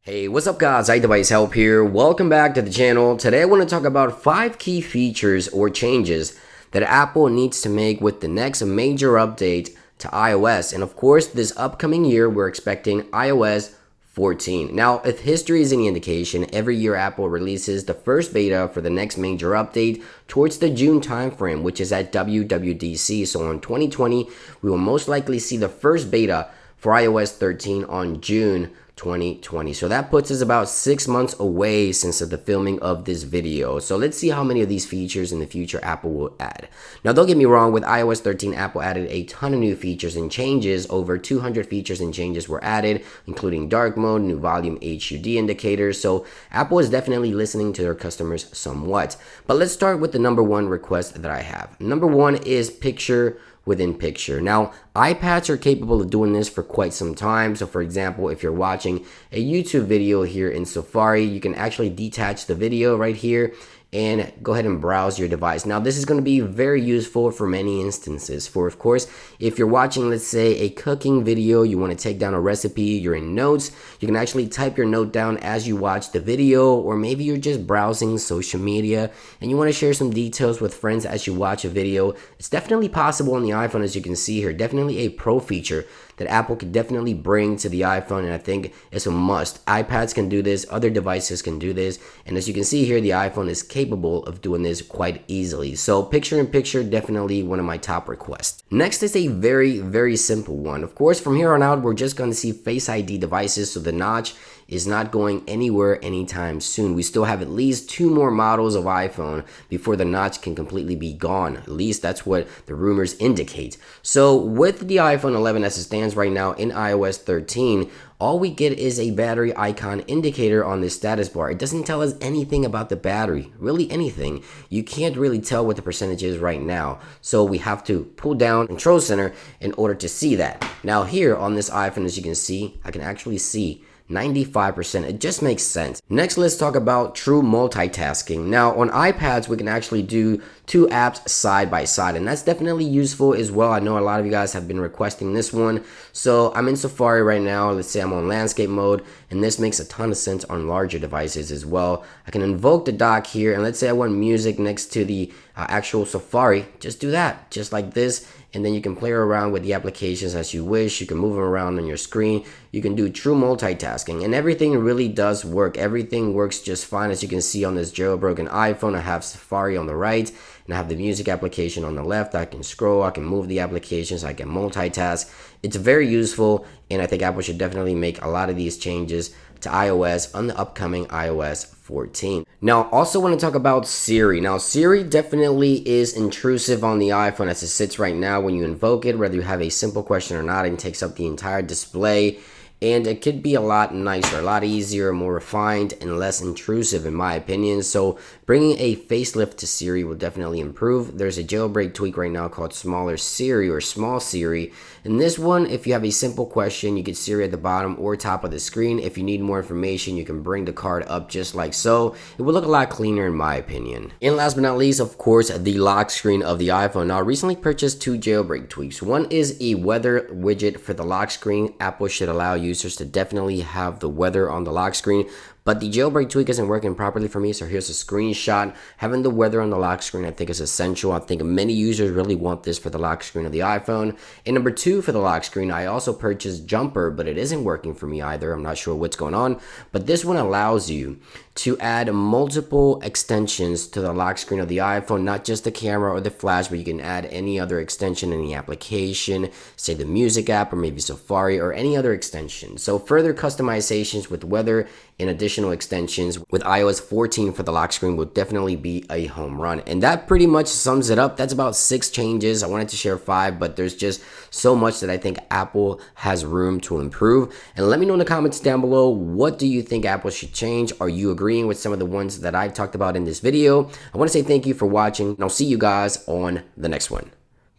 Hey, what's up guys, iDevice Help here. Welcome back to the channel. Today I want to talk about 5 key features or changes that Apple needs to make with the next major update to iOS. And of course, this upcoming year, we're expecting iOS 14. Now, if history is any indication, every year Apple releases the first beta for the next major update towards the June timeframe, which is at WWDC. So in 2020, we will most likely see the first beta for iOS 13 on June 2020. So that puts us about 6 months away since the filming of this video. So let's see how many of these features in the future Apple will add. Now, don't get me wrong, with iOS 13, Apple added a ton of new features and changes. Over 200 features and changes were added, including dark mode, new volume HUD indicators. So Apple is definitely listening to their customers somewhat. But let's start with the number one request that I have. Number one is picture within picture. Now, iPads are capable of doing this for quite some time. So for example, if you're watching a YouTube video here in Safari, you can actually detach the video right here and go ahead and browse your device. Now, this is going to be very useful for many instances. For, of course, if you're watching, let's say, a cooking video, you want to take down a recipe, you're in notes, you can actually type your note down as you watch the video, or maybe you're just browsing social media and you want to share some details with friends as you watch a video. It's definitely possible on the iPhone, as you can see here. Definitely a pro feature that Apple could definitely bring to the iPhone, and I think it's a must. iPads can do this, other devices can do this, and as you can see here, the iPhone is capable of doing this quite easily. So picture-in-picture, definitely one of my top requests. Next is a very simple one. Of course, from here on out, we're just going to see Face ID devices, so the notch is not going anywhere anytime soon. We still have at least 2 more models of iPhone before the notch can completely be gone. At least that's what the rumors indicate. So with the iPhone 11 as it stands right now in iOS 13, all we get is a battery icon indicator on this status bar. It doesn't tell us anything about the battery, really anything. You can't really tell what the percentage is right now. So we have to pull down Control Center in order to see that. Now here on this iPhone, as you can see, I can actually see 95%. It just makes sense. Next, let's talk about true multitasking. Now, on iPads, we can actually do 2 apps side by side, and that's definitely useful as well. I know a lot of you guys have been requesting this one. So I'm in Safari right now. Let's say I'm on landscape mode, and this makes a ton of sense on larger devices as well. I can invoke the dock here, and let's say I want music next to the actual Safari. Just do that, just like this. And then you can play around with the applications as you wish. You can move them around on your screen. You can do true multitasking, and everything really does work. Everything works just fine. As you can see on this jailbroken iPhone, I have Safari on the right and I have the music application on the left. I can scroll, I can move the applications, I can multitask. It's very useful, and I think Apple should definitely make a lot of these changes to iOS on the upcoming iOS 14. Now, also want to talk about Siri. Now, Siri definitely is intrusive on the iPhone as it sits right now. When you invoke it, whether you have a simple question or not, it takes up the entire display. And it could be a lot nicer, a lot easier, more refined, and less intrusive in my opinion. So bringing a facelift to Siri will definitely improve. There's a jailbreak tweak right now called Smaller Siri or Small Siri. In this one, if you have a simple question, you get Siri at the bottom or top of the screen. If you need more information, you can bring the card up just like so. It will look a lot cleaner in my opinion. And last but not least, of course, the lock screen of the iPhone. Now, I recently purchased 2 jailbreak tweaks. One is a weather widget for the lock screen. Apple should allow users to definitely have the weather on the lock screen, but the jailbreak tweak isn't working properly for me, so here's a screenshot. Having the weather on the lock screen I think is essential. I think many users really want this for the lock screen of the iPhone. And number 2, for the lock screen, I also purchased Jumper, but it isn't working for me either. I'm not sure what's going on, but this one allows you to add multiple extensions to the lock screen of the iPhone, not just the camera or the flash, but you can add any other extension in the application, say the music app or maybe Safari or any other extension. So further customizations with weather and additional extensions with iOS 14 for the lock screen will definitely be a home run. And that pretty much sums it up. That's about 6 changes. I wanted to share 5, but there's just so much that I think Apple has room to improve. And let me know in the comments down below, what do you think Apple should change? Are you agreeing with some of the ones that I talked about in this video? I want to say thank you for watching, and I'll see you guys on the next one.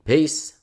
Peace.